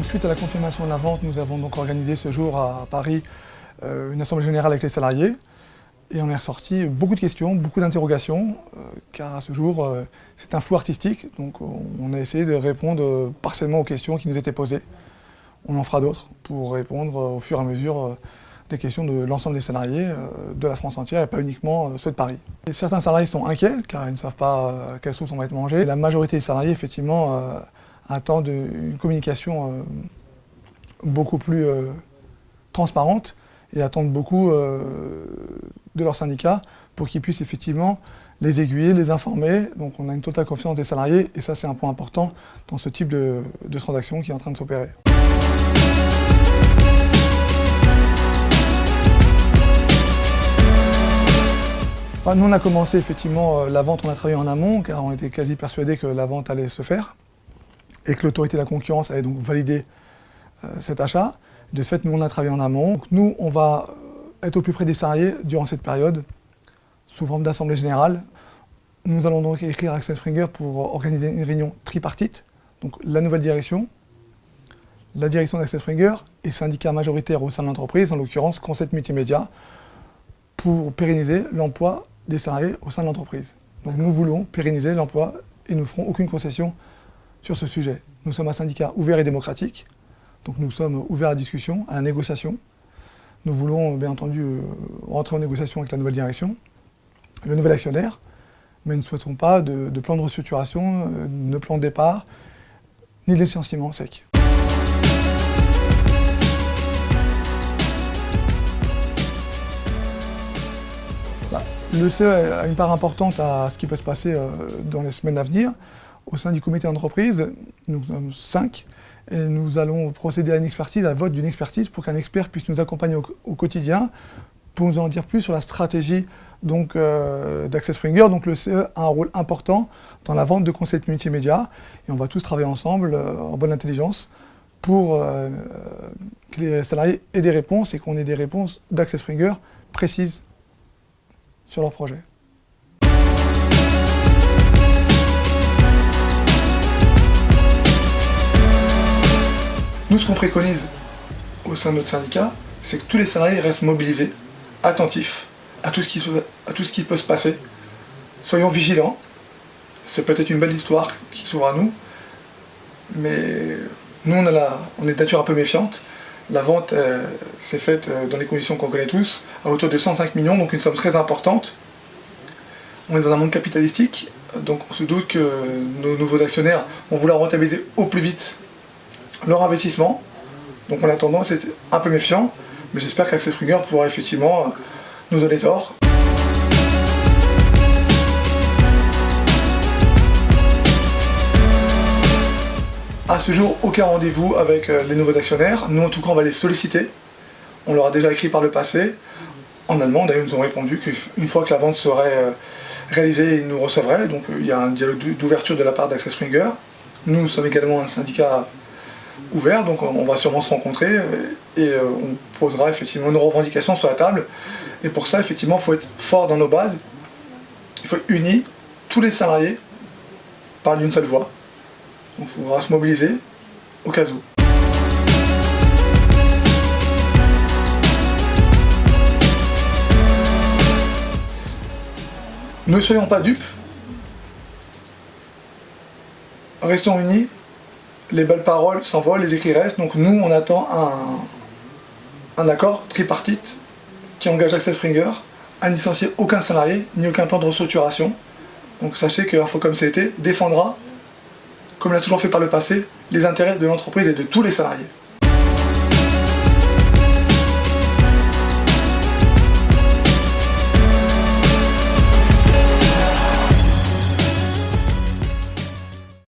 Suite à la confirmation de la vente, nous avons donc organisé ce jour à Paris une assemblée générale avec les salariés. Et on est ressorti beaucoup de questions, beaucoup d'interrogations, car à ce jour, c'est un flou artistique. Donc on a essayé de répondre partiellement aux questions qui nous étaient posées. On en fera d'autres pour répondre au fur et à mesure des questions de l'ensemble des salariés de la France entière et pas uniquement ceux de Paris. Et certains salariés sont inquiets car ils ne savent pas quelle sauce on va être mangé. La majorité des salariés, effectivement, attendent une communication beaucoup plus transparente et attendent beaucoup de leur syndicat pour qu'ils puissent effectivement les aiguiller, les informer. Donc on a une totale confiance des salariés et ça c'est un point important dans ce type de transaction qui est en train de s'opérer. Enfin, nous on a commencé effectivement la vente, on a travaillé en amont car on était quasi persuadé que la vente allait se faire et que l'autorité de la concurrence allait donc valider cet achat. De ce fait, nous on a travaillé en amont. Donc, nous on va être au plus près des salariés durant cette période, sous forme d'assemblée générale. Nous allons donc écrire à Axel Springer pour organiser une réunion tripartite. Donc la nouvelle direction, la direction d'Axel Springer et le syndicat majoritaire au sein de l'entreprise, en l'occurrence Concept Multimédia, pour pérenniser l'emploi des salariés au sein de l'entreprise. Donc nous voulons pérenniser l'emploi et nous ne ferons aucune concession sur ce sujet. Nous sommes un syndicat ouvert et démocratique, donc nous sommes ouverts à la discussion, à la négociation. Nous voulons bien entendu rentrer en négociation avec la nouvelle direction, le nouvel actionnaire, mais nous ne souhaitons pas de plan de restructuration, de plan de départ, ni de licenciement sec. Le CE a une part importante à ce qui peut se passer dans les semaines à venir. Au sein du comité d'entreprise, nous sommes 5 et nous allons procéder à une expertise, à vote d'une expertise pour qu'un expert puisse nous accompagner au quotidien pour nous en dire plus sur la stratégie d'Axel Springer. Donc le CE a un rôle important dans la vente de Concept Multimédia et on va tous travailler ensemble en bonne intelligence pour que les salariés aient des réponses et qu'on ait des réponses d'Axel Springer précises sur leur projet. Nous, ce qu'on préconise au sein de notre syndicat, c'est que tous les salariés restent mobilisés, attentifs à tout ce qui peut se passer. Soyons vigilants. C'est peut-être une belle histoire qui s'ouvre à nous, mais nous, on est de nature un peu méfiante. La vente s'est faite dans les conditions qu'on connaît tous, à hauteur de 105 millions, donc une somme très importante. On est dans un monde capitalistique, donc on se doute que nos nouveaux actionnaires vont vouloir rentabiliser au plus vite leur investissement. Donc on a tendance à être un peu méfiant, mais j'espère qu'Axel Springer pourra effectivement nous donner tort. À ce jour, aucun rendez-vous avec les nouveaux actionnaires. Nous, en tout cas, on va les solliciter. On leur a déjà écrit par le passé. En allemand, d'ailleurs, ils nous ont répondu qu'une fois que la vente serait réalisée, ils nous recevraient. Donc, il y a un dialogue d'ouverture de la part d'Axel Springer. Nous sommes également un syndicat ouvert, donc on va sûrement se rencontrer et on posera effectivement nos revendications sur la table. Et pour ça, effectivement, il faut être fort dans nos bases. Il faut être unis. Tous les salariés parlent d'une seule voix. Donc il faudra se mobiliser au cas où. Ne soyons pas dupes. Restons unis. Les belles paroles s'envolent, les écrits restent. Donc nous, on attend un accord tripartite qui engage Axel Springer à ne licencier aucun salarié, ni aucun plan de restructuration. Donc sachez que Info comme CT défendra, comme il a toujours fait par le passé, les intérêts de l'entreprise et de tous les salariés.